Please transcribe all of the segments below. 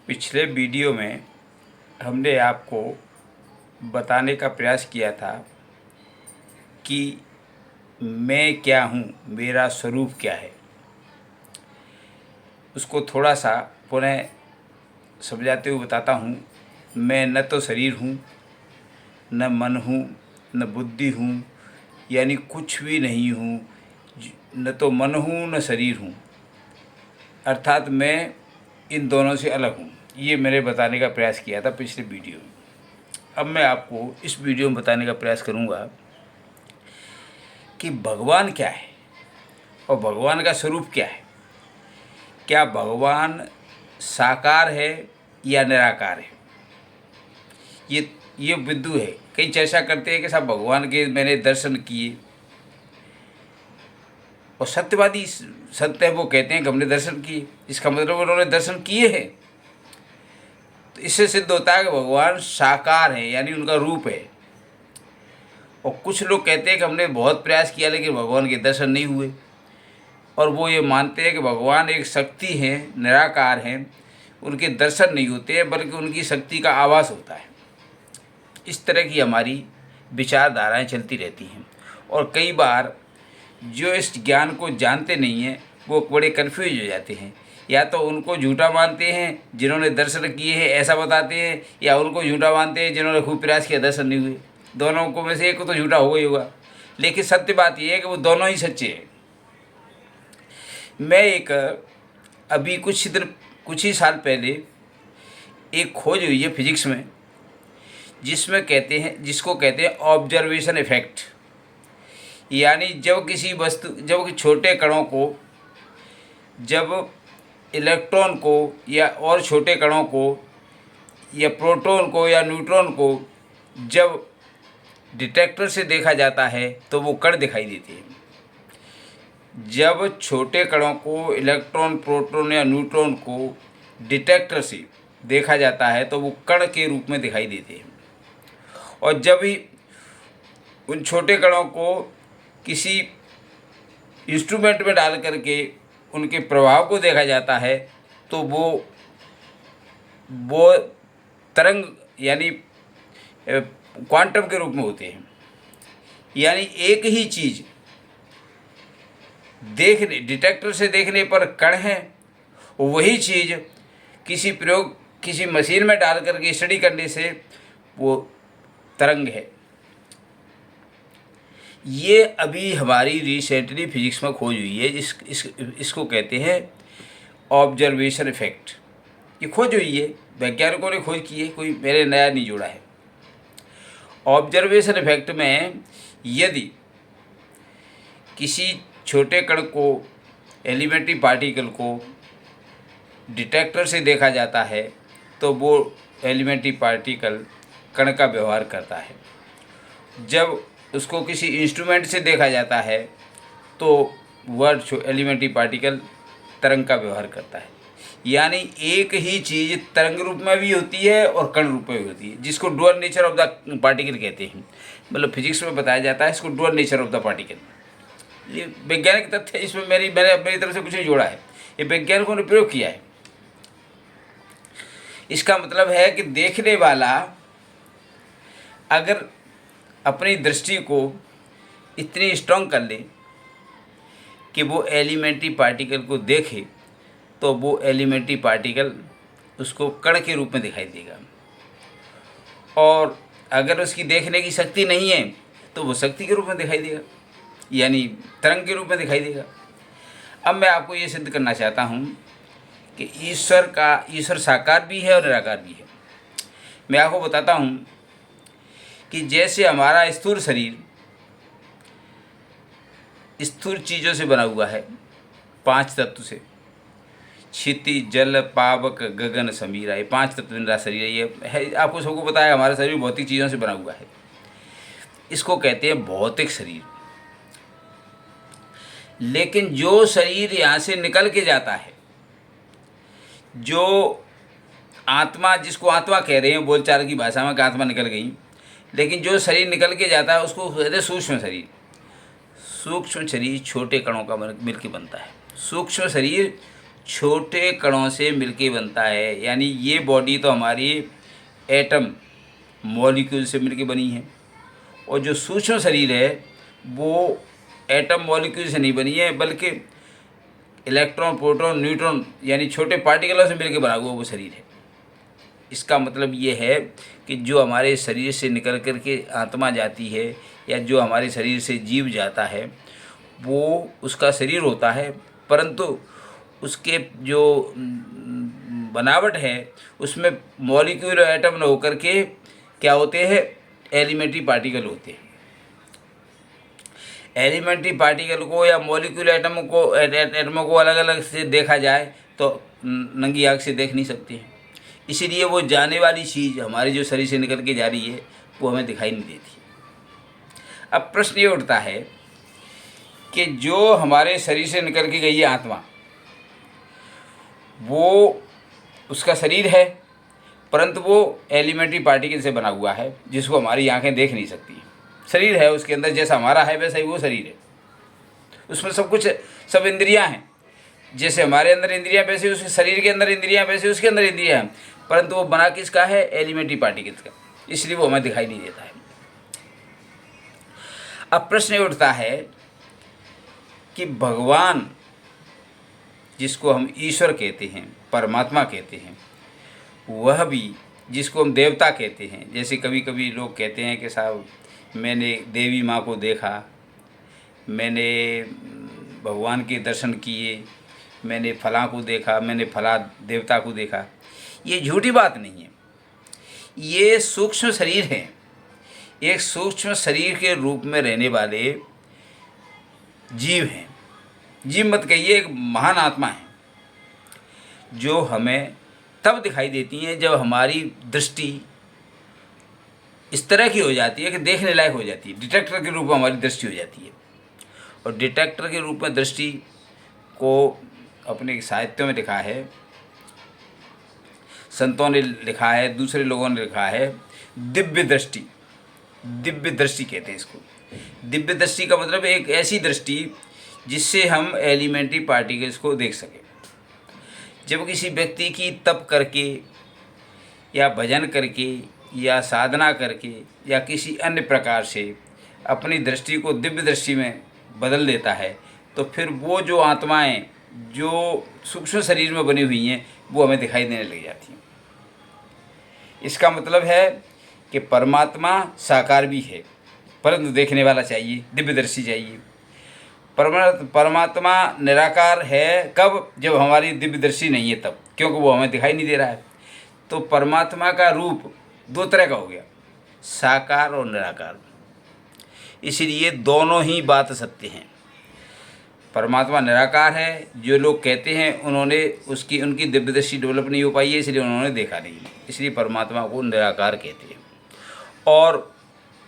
पिछले वीडियो में हमने आपको बताने का प्रयास किया था कि मैं क्या हूँ, मेरा स्वरूप क्या है। उसको थोड़ा सा पुनः समझाते हुए बताता हूँ। मैं न तो शरीर हूँ, न मन हूँ, न बुद्धि हूँ, यानी कुछ भी नहीं हूँ। न तो मन हूँ न शरीर हूँ, अर्थात मैं इन दोनों से अलग हूँ। ये मैंने बताने का प्रयास किया था पिछले वीडियो में। अब मैं आपको इस वीडियो में बताने का प्रयास करूँगा कि भगवान क्या है और भगवान का स्वरूप क्या है। क्या भगवान साकार है या निराकार है? ये बिंदु है। कई चर्चा करते हैं कि साहब भगवान के मैंने दर्शन किए, और सत्यवादी सत्य है वो कहते हैं कि हमने दर्शन किए। इसका मतलब उन्होंने दर्शन किए हैं, तो इससे सिद्ध होता है कि भगवान साकार है, यानी उनका रूप है। और कुछ लोग कहते हैं कि हमने बहुत प्रयास किया लेकिन भगवान के दर्शन नहीं हुए, और वो ये मानते हैं कि भगवान एक शक्ति है, निराकार हैं, उनके दर्शन नहीं होते हैं बल्कि उनकी शक्ति का आभास होता है। इस तरह की हमारी विचारधाराएं चलती रहती हैं, और कई बार जो इस ज्ञान को जानते नहीं हैं वो बड़े कन्फ्यूज हो जाते हैं। या तो उनको झूठा मानते हैं जिन्होंने दर्शन किए हैं ऐसा बताते हैं, या उनको झूठा मानते हैं जिन्होंने खूब प्रयास किया दर्शन नहीं हुए। दोनों को में से एक को तो झूठा होगा ही होगा, लेकिन सत्य बात यह है कि वो दोनों ही सच्चे हैं। मैं अभी कुछ ही साल पहले एक खोज हुई है फिजिक्स में, जिसको कहते हैं ऑब्जर्वेशन इफेक्ट। यानी जब छोटे कणों को, जब इलेक्ट्रॉन को या और छोटे कणों को या प्रोटॉन को या न्यूट्रॉन को जब डिटेक्टर से देखा जाता है तो वो कण दिखाई देते हैं। जब छोटे कणों को, इलेक्ट्रॉन, प्रोटॉन या न्यूट्रॉन को डिटेक्टर से देखा जाता है तो वो कण के रूप में दिखाई देते हैं। और जब भी उन छोटे कणों को किसी इंस्ट्रूमेंट में डाल करके उनके प्रभाव को देखा जाता है तो वो तरंग यानी क्वांटम के रूप में होते हैं। यानी एक ही चीज़ डिटेक्टर से देखने पर कण है, वही चीज़ किसी मशीन में डाल करके स्टडी करने से वो तरंग है। ये अभी हमारी रिसेंटली फिजिक्स में खोज हुई है। इसको कहते हैं ऑब्जर्वेशन इफेक्ट। ये खोज हुई है, वैज्ञानिकों ने खोज की है, कोई मेरे नया नहीं जुड़ा है। ऑब्जर्वेशन इफेक्ट में यदि किसी छोटे कण को, एलिमेंट्री पार्टिकल को डिटेक्टर से देखा जाता है तो वो एलिमेंट्री पार्टिकल कण का व्यवहार करता है। जब उसको किसी इंस्ट्रूमेंट से देखा जाता है तो वह एलिमेंट्री पार्टिकल तरंग का व्यवहार करता है। यानी एक ही चीज़ तरंग रूप में भी होती है और कण रूप में भी होती है, जिसको dual nature of the particle कहते हैं। मतलब फिजिक्स में बताया जाता है इसको dual nature of the particle. ये वैज्ञानिक तथ्य है, इसमें मैंने मेरी तरफ से कुछ नहीं जोड़ा है, ये वैज्ञानिकों ने प्रयोग किया है। इसका मतलब है कि देखने वाला अगर अपनी दृष्टि को इतनी स्ट्रॉन्ग कर ले कि वो एलिमेंट्री पार्टिकल को देखे तो वो एलिमेंट्री पार्टिकल उसको कण के रूप में दिखाई देगा। और अगर उसकी देखने की शक्ति नहीं है तो वो शक्ति के रूप में दिखाई देगा, यानी तरंग के रूप में दिखाई देगा। अब मैं आपको ये सिद्ध करना चाहता हूँ कि ईश्वर साकार भी है और निराकार भी है। मैं आपको बताता हूँ कि जैसे हमारा स्थूल शरीर स्थूल चीज़ों से बना हुआ है, 5 तत्व से, क्षिति, जल, पावक, गगन, समीरा, ये 5 तत्व मेरा शरीर ये है। आपको सबको पता है हमारा शरीर भौतिक चीज़ों से बना हुआ है। इसको कहते हैं भौतिक शरीर। लेकिन जो शरीर यहाँ से निकल के जाता है, जो आत्मा, जिसको आत्मा कह रहे हैं बोलचाल की भाषा में कि आत्मा निकल गई, लेकिन जो शरीर निकल के जाता है उसको कहते हैं सूक्ष्म शरीर। सूक्ष्म शरीर छोटे कणों का मिलकर बनता है। सूक्ष्म शरीर छोटे कणों से मिलके बनता है। यानी ये बॉडी तो हमारी एटम मॉलिक्यूल से मिलके बनी है, और जो सूक्ष्म शरीर है वो एटम मॉलिक्यूल से नहीं बनी है, बल्कि इलेक्ट्रॉन, प्रोटॉन, न्यूट्रॉन यानी छोटे पार्टिकलों से मिलकर बना हुआ वो शरीर है। इसका मतलब ये है कि जो हमारे शरीर से निकल कर के आत्मा जाती है, या जो हमारे शरीर से जीव जाता है, वो उसका शरीर होता है, परंतु उसके जो बनावट है उसमें मॉलिक्यूल और एटम न होकर के क्या होते हैं, एलिमेंट्री पार्टिकल होते हैं। एलिमेंट्री पार्टिकल को या मॉलिक्यूल एटमों को अलग अलग से देखा जाए तो नंगी आँख से देख नहीं सकते हैं। इसीलिए वो जाने वाली चीज़ हमारे जो शरीर से निकल के जा रही है वो हमें दिखाई नहीं देती। अब प्रश्न ये उठता है कि जो हमारे शरीर से निकल के गई है आत्मा, वो उसका शरीर है, परंतु वो एलिमेंट्री पार्टिकल से बना हुआ है जिसको हमारी आंखें देख नहीं सकती। शरीर है उसके अंदर, जैसा हमारा है वैसा ही वो शरीर है। उसमें सब कुछ, सब इंद्रियां हैं। जैसे हमारे अंदर इंद्रियां वैसे उसके शरीर के अंदर इंद्रियां, वैसे उसके अंदर इंद्रियां हैं, परंतु वो बना किसका है, एलिमेंट्री पार्टिकल्स का, इसलिए वो हमें दिखाई नहीं देता है। अब प्रश्न उठता है कि भगवान, जिसको हम ईश्वर कहते हैं, परमात्मा कहते हैं, वह भी जिसको हम देवता कहते हैं, जैसे कभी कभी लोग कहते हैं कि साहब मैंने देवी माँ को देखा, मैंने भगवान के दर्शन किए, मैंने फलां को देखा, मैंने फला देवता को देखा। ये झूठी बात नहीं है। ये सूक्ष्म शरीर है, एक सूक्ष्म शरीर के रूप में रहने वाले जीव हैं। जीव मत कहिए, एक महान आत्मा है जो हमें तब दिखाई देती हैं जब हमारी दृष्टि इस तरह की हो जाती है कि देखने लायक हो जाती है। डिटेक्टर के रूप में हमारी दृष्टि हो जाती है। और डिटेक्टर के रूप में दृष्टि को अपने साहित्यों में लिखा है, संतों ने लिखा है, दूसरे लोगों ने लिखा है, दिव्य दृष्टि। दिव्य दृष्टि कहते हैं इसको। दिव्य दृष्टि का मतलब एक ऐसी दृष्टि जिससे हम एलिमेंट्री पार्टिकल्स को देख सकें। जब किसी व्यक्ति की तप करके या भजन करके या साधना करके या किसी अन्य प्रकार से अपनी दृष्टि को दिव्य दृष्टि में बदल देता है, तो फिर वो जो आत्माएं जो सूक्ष्म शरीर में बनी हुई हैं वो हमें दिखाई देने लग जाती हैं। इसका मतलब है कि परमात्मा साकार भी है, परंतु देखने वाला चाहिए, दिव्यदर्शी चाहिए। परमात्मा निराकार है कब, जब हमारी दिव्यदर्शी नहीं है तब, क्योंकि वो हमें दिखाई नहीं दे रहा है। तो परमात्मा का रूप दो तरह का हो गया, साकार और निराकार। इसलिए दोनों ही बात सत्य हैं। परमात्मा निराकार है, जो लोग कहते हैं उन्होंने उनकी दिव्यदृष्टि डेवलप नहीं हो पाई है, इसलिए उन्होंने देखा नहीं, इसलिए परमात्मा को निराकार कहते हैं। और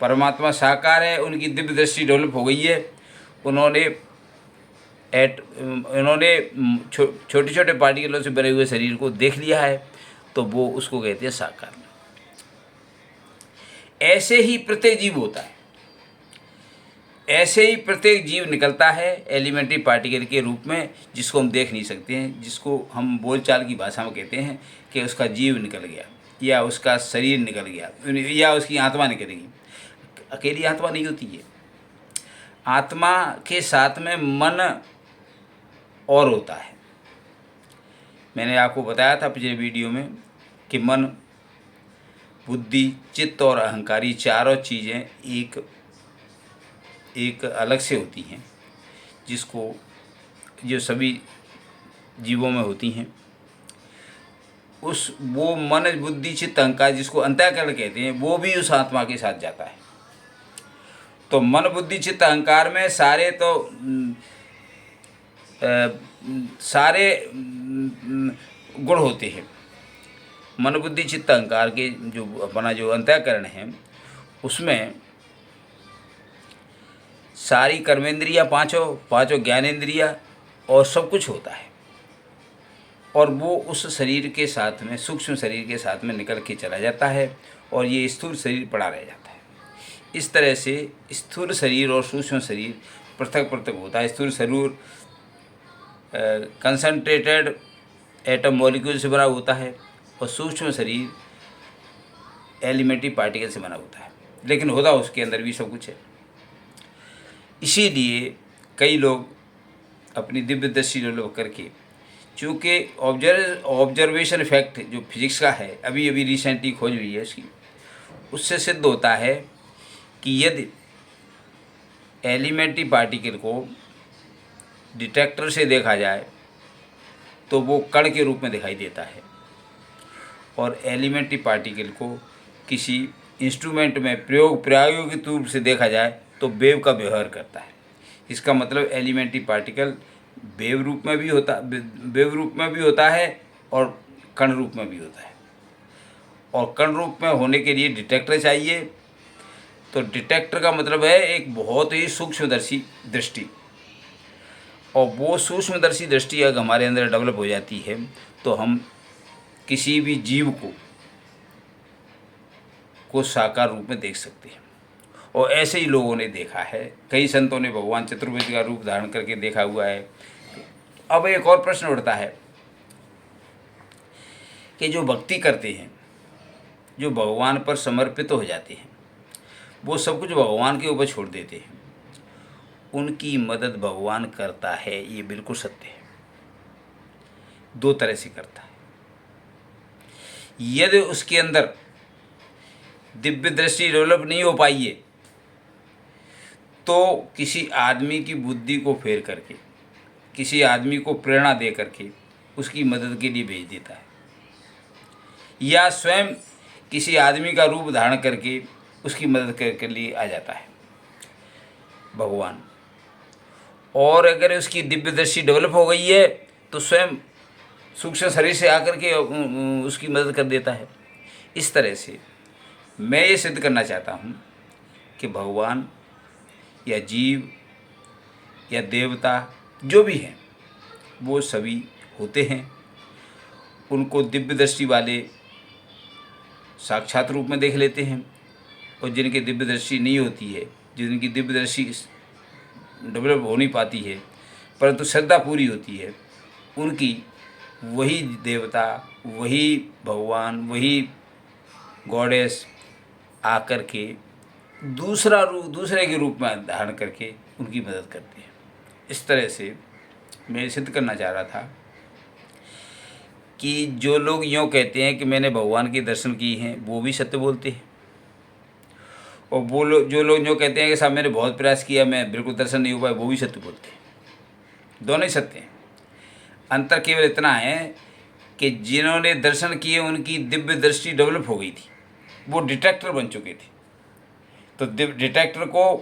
परमात्मा साकार है, उनकी दिव्यदृष्टि डेवलप हो गई है, उन्होंने छोटे छोटे पार्टिकलों से बने हुए शरीर को देख लिया है, तो वो उसको कहते हैं साकार। ऐसे ही प्रत्येक जीव होता है, ऐसे ही प्रत्येक जीव निकलता है एलिमेंट्री पार्टिकल के रूप में, जिसको हम देख नहीं सकते हैं, जिसको हम बोलचाल की भाषा में कहते हैं कि उसका जीव निकल गया, या उसका शरीर निकल गया, या उसकी आत्मा निकलेगी। अकेली आत्मा नहीं होती है, आत्मा के साथ में मन और होता है। मैंने आपको बताया था पिछले वीडियो में कि मन, बुद्धि, चित्त और अहंकारी चारों चीज़ें एक अलग से होती हैं, जिसको जो सभी जीवों में होती हैं। वो मन, बुद्धि, चित्त, अहंकार, जिसको अंतःकरण कहते हैं, वो भी उस आत्मा के साथ जाता है। तो मन, बुद्धि, चित्त, अहंकार में सारे गुण होते हैं। मन, बुद्धि, चित्त, अहंकार के जो अपना जो अंतःकरण है, उसमें सारी कर्मेंद्रियाँ, पांचों ज्ञानेंद्रियाँ और सब कुछ होता है। और वो उस शरीर के साथ में, सूक्ष्म शरीर के साथ में निकल के चला जाता है, और ये स्थूल शरीर पड़ा रह जाता है। इस तरह से स्थूल शरीर और सूक्ष्म शरीर पृथक पृथक होता है। स्थूल शरीर कंसंट्रेटेड एटम मॉलिक्यूल से बना होता है और सूक्ष्म शरीर एलिमेंट्री पार्टिकल से बना होता है, लेकिन होता उसके अंदर भी सब कुछ है। इसीलिए कई लोग अपनी दिव्य दृष्टि डेवलप करके, चूँकि ऑब्जर्वेशन इफेक्ट जो फिजिक्स का है, अभी अभी रिसेंटली खोज हुई है इसकी, उससे सिद्ध होता है कि यदि एलिमेंट्री पार्टिकल को डिटेक्टर से देखा जाए तो वो कण के रूप में दिखाई देता है, और एलिमेंट्री पार्टिकल को किसी इंस्ट्रूमेंट में प्रायोगिक रूप से देखा जाए तो वेव का व्यवहार करता है। इसका मतलब एलिमेंट्री पार्टिकल वेव रूप में भी होता है और कण रूप में भी होता है, और कण रूप में होने के लिए डिटेक्टर चाहिए। तो डिटेक्टर का मतलब है एक बहुत ही सूक्ष्मदर्शी दृष्टि, और वो सूक्ष्मदर्शी दृष्टि अगर हमारे अंदर डेवलप हो जाती है तो हम किसी भी जीव को साकार रूप में देख सकते हैं। और ऐसे ही लोगों ने देखा है, कई संतों ने भगवान चतुर्भुज का रूप धारण करके देखा हुआ है। अब एक और प्रश्न उठता है कि जो भक्ति करते हैं, जो भगवान पर समर्पित हो जाते हैं, वो सब कुछ भगवान के ऊपर छोड़ देते हैं, उनकी मदद भगवान करता है, ये बिल्कुल सत्य है। दो तरह से करता है। यदि उसके अंदर दिव्य दृष्टि डेवलप नहीं हो पाई है तो किसी आदमी की बुद्धि को फेर करके, किसी आदमी को प्रेरणा दे करके उसकी मदद के लिए भेज देता है, या स्वयं किसी आदमी का रूप धारण करके उसकी मदद के लिए आ जाता है भगवान। और अगर उसकी दिव्य दृष्टि डेवलप हो गई है तो स्वयं सूक्ष्म शरीर से आकर के उसकी मदद कर देता है। इस तरह से मैं ये सिद्ध करना चाहता हूँ कि भगवान या जीव या देवता जो भी हैं वो सभी होते हैं। उनको दिव्य दृष्टि वाले साक्षात रूप में देख लेते हैं, और जिनकी दिव्य दृष्टि नहीं होती है, जिनकी दिव्य दृष्टि डेवलप हो नहीं पाती है परंतु श्रद्धा पूरी होती है, उनकी वही देवता, वही भगवान, वही गॉडेस आकर के दूसरे के रूप में धारण करके उनकी मदद करते हैं। इस तरह से मैं सिद्ध करना चाह रहा था कि जो लोग यूँ कहते हैं कि मैंने भगवान के दर्शन किए हैं, वो भी सत्य बोलते हैं, और वो जो लोग यूँ कहते हैं कि साहब मैंने बहुत प्रयास किया, मैं बिल्कुल दर्शन नहीं हो पाया, वो भी सत्य बोलते हैं। दोनों ही सत्य हैं। अंतर केवल इतना है कि जिन्होंने दर्शन किए उनकी दिव्य दृष्टि डेवलप हो गई थी, वो डिटेक्टर बन चुके थे, तो डिटेक्टर को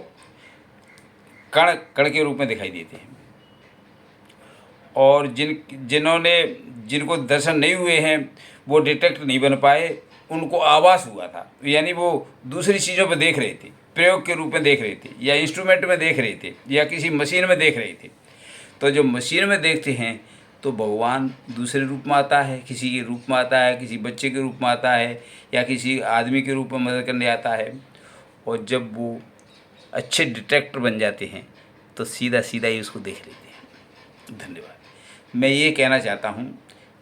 कण के रूप में दिखाई देते हैं। और जिनको दर्शन नहीं हुए हैं वो डिटेक्टर नहीं बन पाए, उनको आभास हुआ था, यानी वो दूसरी चीज़ों पर देख रहे थे, प्रयोग के रूप में देख रहे थे, या इंस्ट्रूमेंट में देख रहे थे, या किसी मशीन में देख रहे थे। तो जो मशीन में देखते हैं तो भगवान दूसरे रूप में आता है, किसी के रूप में आता है, किसी बच्चे के रूप में आता है, या किसी आदमी के रूप में मदद करने आता है। और जब वो अच्छे डिटेक्टर बन जाते हैं तो सीधा ही उसको देख लेते हैं। धन्यवाद। मैं ये कहना चाहता हूँ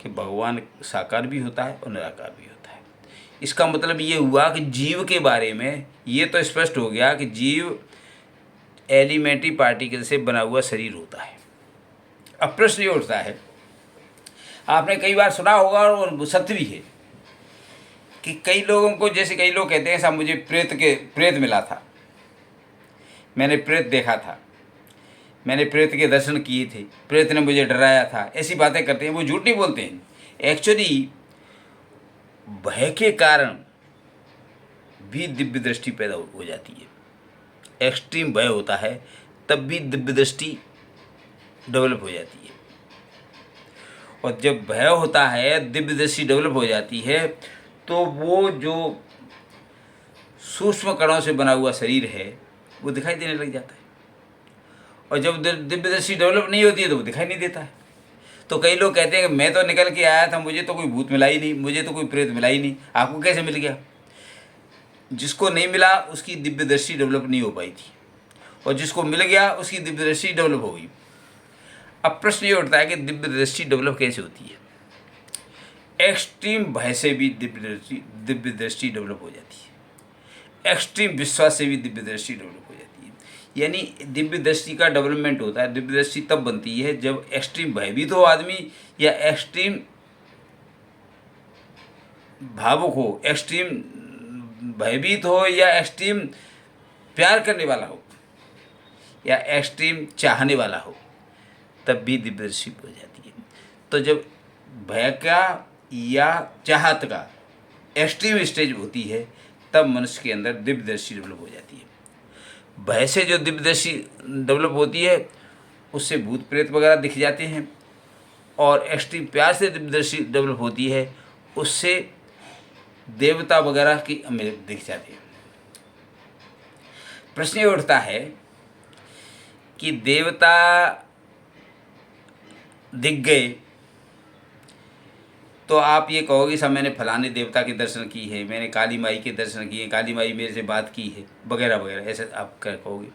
कि भगवान साकार भी होता है और निराकार भी होता है। इसका मतलब ये हुआ कि जीव के बारे में ये तो स्पष्ट हो गया कि जीव एलिमेंट्री पार्टिकल से बना हुआ शरीर होता है। अब प्रश्न ये उठता है, आपने कई बार सुना होगा और सत्य भी है, कि कई लोगों को, जैसे कई लोग कहते हैं साहब मुझे प्रेत मिला था, मैंने प्रेत देखा था, मैंने प्रेत के दर्शन किए थे, प्रेत ने मुझे डराया था, ऐसी बातें करते हैं। वो झूठ नहीं बोलते हैं। एक्चुअली भय के कारण भी दिव्य दृष्टि पैदा हो जाती है। एक्सट्रीम भय होता है तब भी दिव्य दृष्टि डेवलप हो जाती है। और जब भय होता है, दिव्य दृष्टि डेवलप हो जाती है, तो वो जो सूक्ष्म कणों से बना हुआ शरीर है वो दिखाई देने लग जाता है। और जब दिव्य दृष्टि डेवलप नहीं होती है तो वो दिखाई नहीं देता है। तो कई लोग कहते हैं कि मैं तो निकल के आया था, मुझे तो कोई भूत मिला ही नहीं, मुझे तो कोई प्रेत मिला ही नहीं। आपको कैसे मिल गया? जिसको नहीं मिला उसकी दिव्य दृष्टि डेवलप नहीं हो पाई थी, और जिसको मिल गया उसकी दिव्य दृष्टि डेवलप हो गई। अब प्रश्न ये उठता है कि दिव्य दृष्टि डेवलप कैसे होती है। एक्सट्रीम भय से भी दिव्य दृष्टि डेवलप हो जाती है, एक्सट्रीम विश्वास से भी दिव्य दृष्टि डेवलप हो जाती है। यानी दिव्य दृष्टि का डेवलपमेंट होता है, दिव्य दृष्टि तब बनती है जब एक्सट्रीम भयभीत हो आदमी, या एक्सट्रीम भावुक हो, एक्सट्रीम भयभीत हो, या एक्सट्रीम प्यार करने वाला हो, या एक्सट्रीम चाहने वाला हो, तब भी दिव्य दृष्टि हो जाती है। तो जब भय का या चाहत का एक्सट्रीम स्टेज होती है, तब मनुष्य के अंदर दिव्य दृष्टि डेवलप हो जाती है। भय से जो दिव्य दृष्टि डेवलप होती है, उससे भूत प्रेत वगैरह दिख जाते हैं, और एक्सट्रीम प्यार से दिव्य दृष्टि डेवलप होती है, उससे देवता वगैरह की दिख जाती है। प्रश्न ये उठता है कि देवता दिख गए तो आप ये कहोगे सब मैंने फलाने देवता के दर्शन की है, मैंने काली माई के दर्शन किए, काली माई मेरे से बात की है, वगैरह वगैरह, ऐसे आप क्या कहोगे।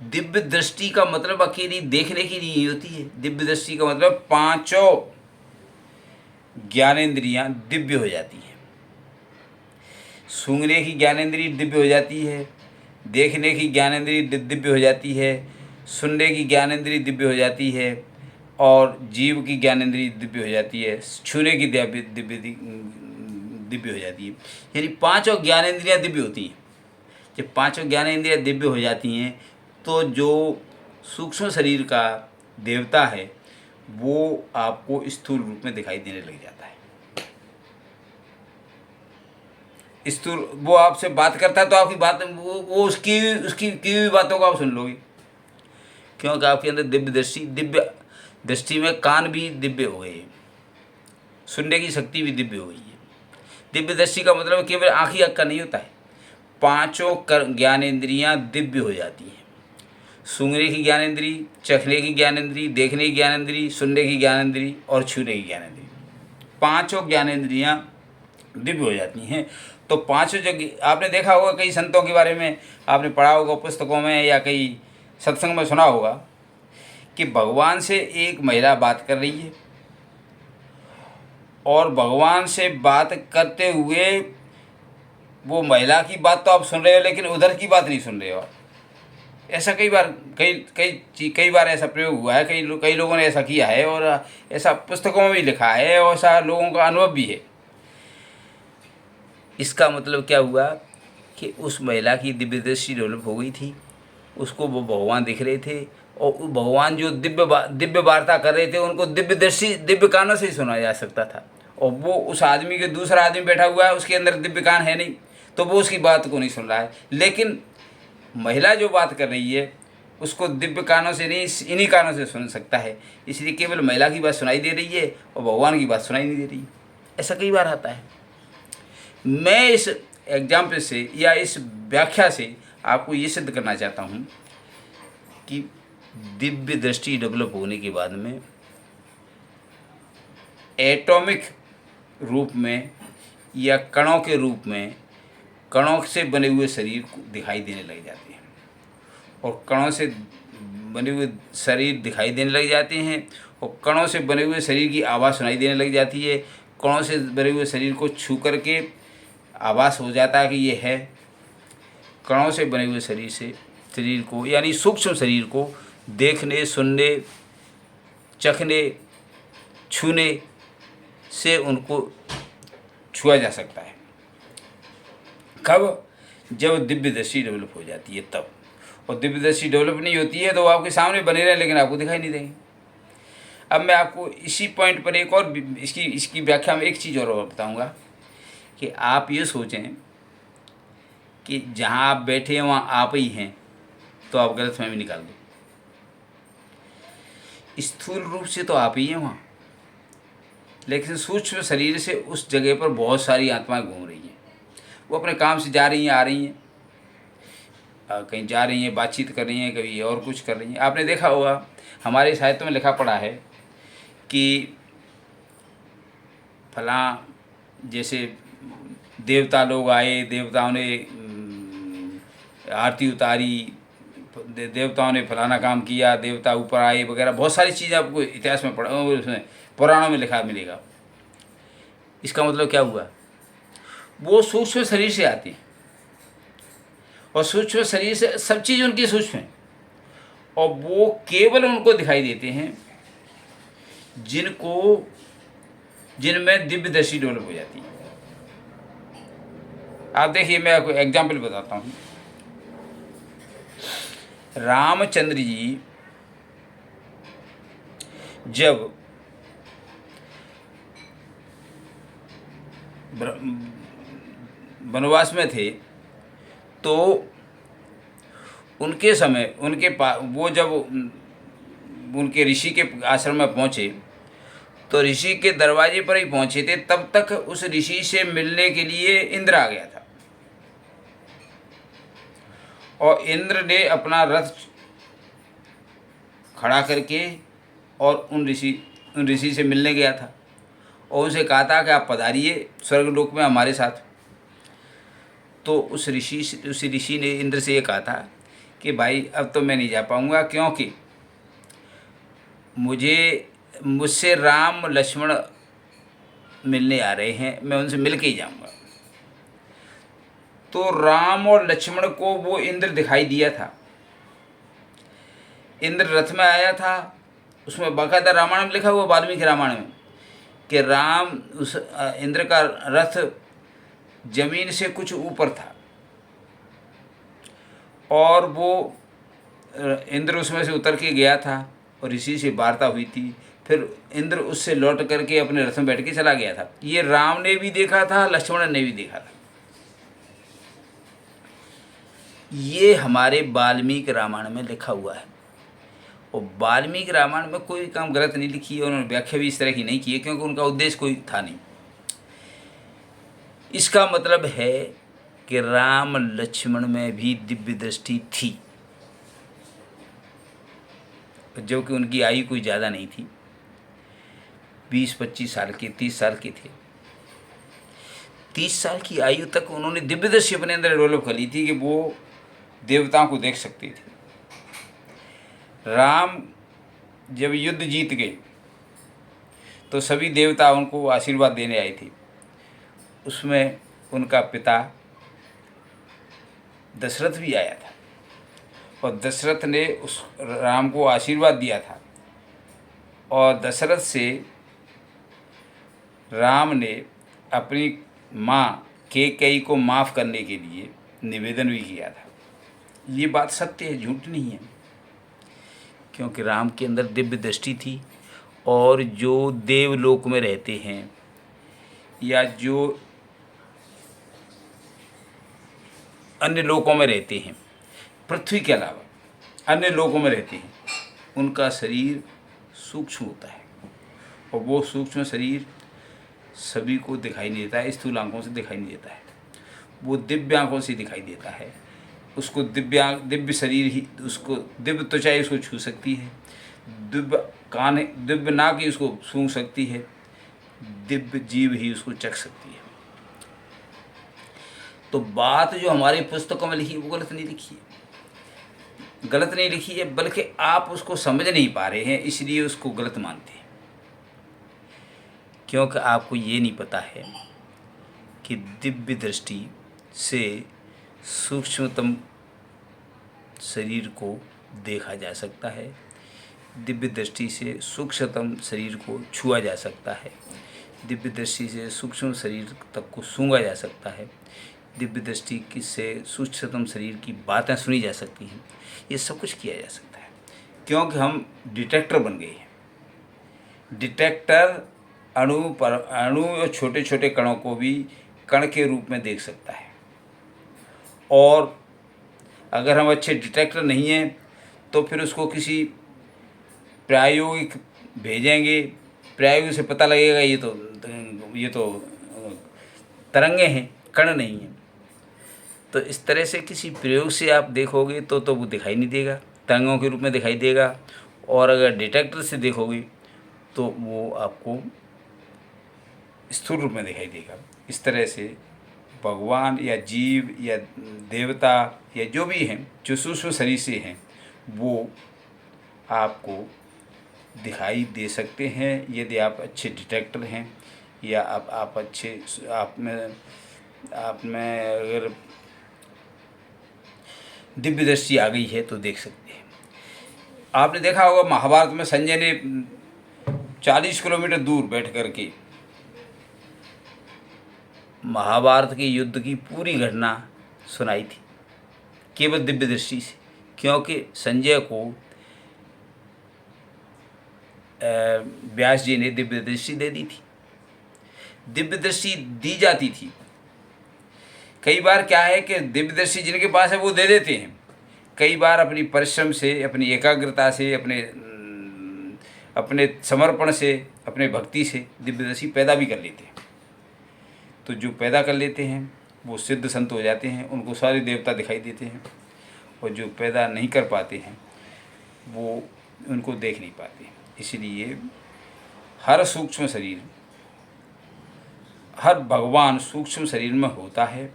दिव्य दृष्टि का मतलब अकेली देखने की नहीं होती है। दिव्य दृष्टि का मतलब पांचों ज्ञानेंद्रियां दिव्य हो जाती हैं। सूंघने की ज्ञानेंद्रिय दिव्य हो जाती है, देखने की ज्ञानेंद्रिय दिव्य हो जाती है, सुनने की ज्ञानेंद्रिय दिव्य हो जाती है, और जीव की ज्ञानेंद्रिय दिव्य हो जाती है, छूने की दिव्य हो जाती है। यानी पांचों ज्ञानेंद्रियां दिव्य होती हैं। जब पांचों ज्ञानेंद्रियां दिव्य हो जाती हैं, तो जो सूक्ष्म शरीर का देवता है वो आपको स्थूल रूप में दिखाई देने लग जाता है। स्थूल वो आपसे बात करता है तो आपकी बात वो उसकी की हुई बातों को आप सुन लोगे, क्योंकि आपके अंदर दिव्य दृष्टि में कान भी दिव्य हो गए, सुनने की शक्ति भी दिव्य हो गई है। दिव्य दृष्टि का मतलब केवल आँख ही का नहीं होता है, पांचों ज्ञानेंद्रियां दिव्य हो जाती हैं। सूंघने की ज्ञानेंद्री, चखने की ज्ञानेंद्री, देखने की ज्ञानेंद्री, सुनने की ज्ञानेंद्री और छूने की ज्ञानेंद्री, पांचों ज्ञानेंद्रियां दिव्य हो जाती हैं। तो पांचों जगह आपने देखा होगा, कई संतों के बारे में आपने पढ़ा होगा पुस्तकों में या कई सत्संग में सुना होगा कि भगवान से एक महिला बात कर रही है, और भगवान से बात करते हुए वो महिला की बात तो आप सुन रहे हो, लेकिन उधर की बात नहीं सुन रहे हो। ऐसा कई बार ऐसा प्रयोग हुआ है, कई लोगों ने ऐसा किया है, और ऐसा पुस्तकों में भी लिखा है, और ऐसा लोगों का अनुभव भी है। इसका मतलब क्या हुआ कि उस महिला की दिव्य दृष्टि डेवलप हो गई थी, उसको वो भगवान दिख रहे थे, और भगवान जो दिव्य वार्ता कर रहे थे उनको दिव्य दृष्टि दिव्य कानों से ही सुना जा सकता था। और वो उस आदमी के दूसरा आदमी बैठा हुआ है, उसके अंदर दिव्य कान है नहीं, तो वो उसकी बात को नहीं सुन रहा है। लेकिन महिला जो बात कर रही है उसको दिव्य कानों से नहीं, इन्हीं कानों से सुन सकता है। इसलिए केवल महिला की बात सुनाई दे रही है और भगवान की बात सुनाई नहीं दे रही। ऐसा कई बार आता है। मैं इस एग्जाम्पल से या इस व्याख्या से आपको ये सिद्ध करना चाहता हूँ कि दिव्य दृष्टि डेवलप होने के बाद में एटॉमिक रूप में या कणों के रूप में, कणों से बने हुए शरीर को दिखाई देने लग जाते हैं, और कणों से बने हुए शरीर दिखाई देने लग जाते हैं, और कणों से बने हुए शरीर की आवाज़ सुनाई देने लग जाती है। कणों से बने हुए शरीर को छू करके आभास हो जाता है कि ये है। कणों से बने हुए शरीर को यानी सूक्ष्म शरीर को देखने, सुनने, चखने, छूने से उनको छुआ जा सकता है। कब? जब दिव्य दृष्टि डेवलप हो जाती है तब। और दिव्य दृष्टि डेवलप नहीं होती है तो वो आपके सामने बने रहे लेकिन आपको दिखाई नहीं देंगे। अब मैं आपको इसी पॉइंट पर एक और इसकी व्याख्या में एक चीज़ और बताऊंगा कि आप ये सोचें कि जहाँ आप बैठे हैं वहाँ आप ही हैं, तो आप गलतफहमी निकाल दो। स्थूल रूप से तो आप ही हैं वहाँ, लेकिन सूक्ष्म शरीर से उस जगह पर बहुत सारी आत्माएं घूम रही हैं। वो अपने काम से जा रही हैं, आ रही हैं, कहीं जा रही हैं, बातचीत कर रही हैं, कभी और कुछ कर रही हैं। आपने देखा होगा, हमारे साहित्य में लिखा पड़ा है कि फलां जैसे देवता लोग आए, देवताओं ने आरती उतारी, देवताओं ने फलाना काम किया, देवता ऊपर आए वगैरह, बहुत सारी चीज़ें आपको इतिहास में उसमें पुराणों में लिखा मिलेगा। इसका मतलब क्या हुआ, वो सूक्ष्म शरीर से आती हैं और सूक्ष्म शरीर से सब चीज़ उनकी सूक्ष्म है, और वो केवल उनको दिखाई देते हैं जिनमें दिव्य दृष्टि डेवलप हो जाती है। आप देखिए, मैं आपको एग्जाम्पल बताता हूँ। रामचंद्र जी जब वनवास में थे तो उनके समय वो जब उनके ऋषि के आश्रम में पहुँचे तो ऋषि के दरवाजे पर ही पहुँचे थे, तब तक उस ऋषि से मिलने के लिए इंद्र आ गया था, और इंद्र ने अपना रथ खड़ा करके और उन ऋषि से मिलने गया था और उनसे कहा था कि आप पधारिए स्वर्गलोक में हमारे साथ। तो उस ऋषि ने इंद्र से ये कहा था कि भाई अब तो मैं नहीं जा पाऊँगा, क्योंकि मुझसे राम लक्ष्मण मिलने आ रहे हैं, मैं उनसे मिल के ही जाऊँगा। तो राम और लक्ष्मण को वो इंद्र दिखाई दिया था। इंद्र रथ में आया था, उसमें बाकायदा रामायण में लिखा हुआ, वाल्मीकि रामायण में, कि इंद्र का रथ जमीन से कुछ ऊपर था और वो इंद्र उसमें से उतर के गया था और ऋषि से वार्ता हुई थी। फिर इंद्र उससे लौट करके अपने रथ में बैठ के चला गया था। ये राम ने भी देखा था, लक्ष्मण ने भी देखा था। ये हमारे वाल्मीकि रामायण में लिखा हुआ है, और वाल्मीकि रामायण में कोई काम गलत नहीं लिखी है, उन्होंने व्याख्या भी इस तरह की नहीं की है, क्योंकि उनका उद्देश्य कोई था नहीं। इसका मतलब है कि राम लक्ष्मण में भी दिव्य दृष्टि थी, जो कि उनकी आयु कोई ज़्यादा नहीं थी, 20-25 साल के, 30 साल के थे। 30 साल की आयु तक उन्होंने दिव्य दृष्टि अपने अंदर डेवलप कर ली थी कि वो देवताओं को देख सकते थे। राम जब युद्ध जीत गए तो सभी देवता उनको आशीर्वाद देने आए थे। उसमें उनका पिता दशरथ भी आया था, और दशरथ ने उस राम को आशीर्वाद दिया था, और दशरथ से राम ने अपनी माँ कैकेयी को माफ़ करने के लिए निवेदन भी किया था। ये बात सत्य है, झूठ नहीं है, क्योंकि राम के अंदर दिव्य दृष्टि थी, और जो देवलोक में रहते हैं या जो अन्य लोकों में रहते हैं, पृथ्वी के अलावा अन्य लोकों में रहते हैं, उनका शरीर सूक्ष्म होता है, और वो सूक्ष्म शरीर सभी को दिखाई नहीं देता है, स्थूल आंखों से दिखाई नहीं देता है, वो दिव्य आंखों से दिखाई देता है। उसको दिव्य शरीर ही, उसको दिव्य त्वचा ही उसको छू सकती है, दिव्य नाक ही उसको सूंघ सकती है, दिव्य जीव ही उसको चख सकती है। तो बात जो हमारी पुस्तकों में लिखी है वो गलत नहीं लिखी है, बल्कि आप उसको समझ नहीं पा रहे हैं, इसलिए उसको गलत मानते हैं, क्योंकि आपको ये नहीं पता है कि दिव्य दृष्टि से सूक्ष्मतम शरीर को देखा जा सकता है, दिव्य दृष्टि से सूक्ष्मतम शरीर को छुआ जा सकता है, दिव्य दृष्टि से सूक्ष्म शरीर तक को सूंघा जा सकता है, दिव्य दृष्टि से सूक्ष्मतम शरीर की बातें सुनी जा सकती हैं। ये सब कुछ किया जा सकता है, क्योंकि हम डिटेक्टर बन गए हैं। डिटेक्टर अणु और छोटे छोटे कणों को भी कण के रूप में देख सकता है, और अगर हम अच्छे डिटेक्टर नहीं हैं तो फिर उसको किसी प्रायोगिक भेजेंगे, प्रायोगिक से पता लगेगा ये तो तरंगे हैं, कण नहीं हैं। तो इस तरह से किसी प्रयोग से आप देखोगे तो वो दिखाई नहीं देगा, तरंगों के रूप में दिखाई देगा, और अगर डिटेक्टर से देखोगे तो वो आपको स्थूल रूप में दिखाई देगा। इस तरह से भगवान या जीव या देवता या जो भी हैं, जो सूक्ष्म शरीर से हैं, वो आपको दिखाई दे सकते हैं यदि आप अच्छे डिटेक्टर हैं या आप अच्छे आप में अगर दिव्य दृष्टि आ गई है तो देख सकते हैं। आपने देखा होगा महाभारत में संजय ने 40 किलोमीटर दूर बैठ कर के महाभारत के युद्ध की पूरी घटना सुनाई थी केवल दिव्य दृष्टि से, क्योंकि संजय को व्यास जी ने दिव्य दृष्टि दे दी थी। दिव्य दृष्टि दी जाती थी। कई बार क्या है कि दिव्य दृष्टि जिनके पास है वो दे देते हैं, कई बार अपनी परिश्रम से, अपनी एकाग्रता से, अपने समर्पण से, अपने भक्ति से दिव्य दृष्टि पैदा भी कर लेते हैं। तो जो पैदा कर लेते हैं वो सिद्ध संत हो जाते हैं, उनको सारे देवता दिखाई देते हैं। और जो पैदा नहीं कर पाते हैं वो उनको देख नहीं पाते। इसलिए हर सूक्ष्म शरीर, हर भगवान सूक्ष्म शरीर में होता है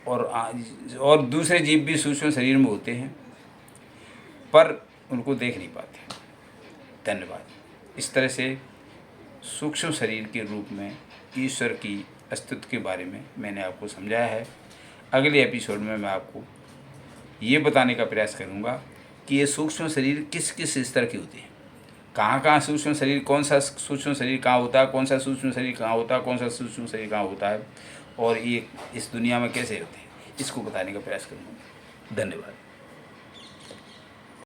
और दूसरे जीव भी सूक्ष्म शरीर में होते हैं, पर उनको देख नहीं पाते। धन्यवाद। इस तरह से सूक्ष्म शरीर के रूप में ईश्वर की अस्तित्व के बारे में मैंने आपको समझाया है। अगले एपिसोड में मैं आपको ये बताने का प्रयास करूँगा कि ये सूक्ष्म शरीर किस किस स्तर के होते हैं, कहाँ कहाँ सूक्ष्म शरीर, कौन सा सूक्ष्म शरीर कहाँ होता है, कौन सा सूक्ष्म शरीर कहाँ होता है, कौन सा सूक्ष्म शरीर कहाँ होता है, और ये इस दुनिया में कैसे होते हैं, इसको बताने का प्रयास करूँगा। धन्यवाद।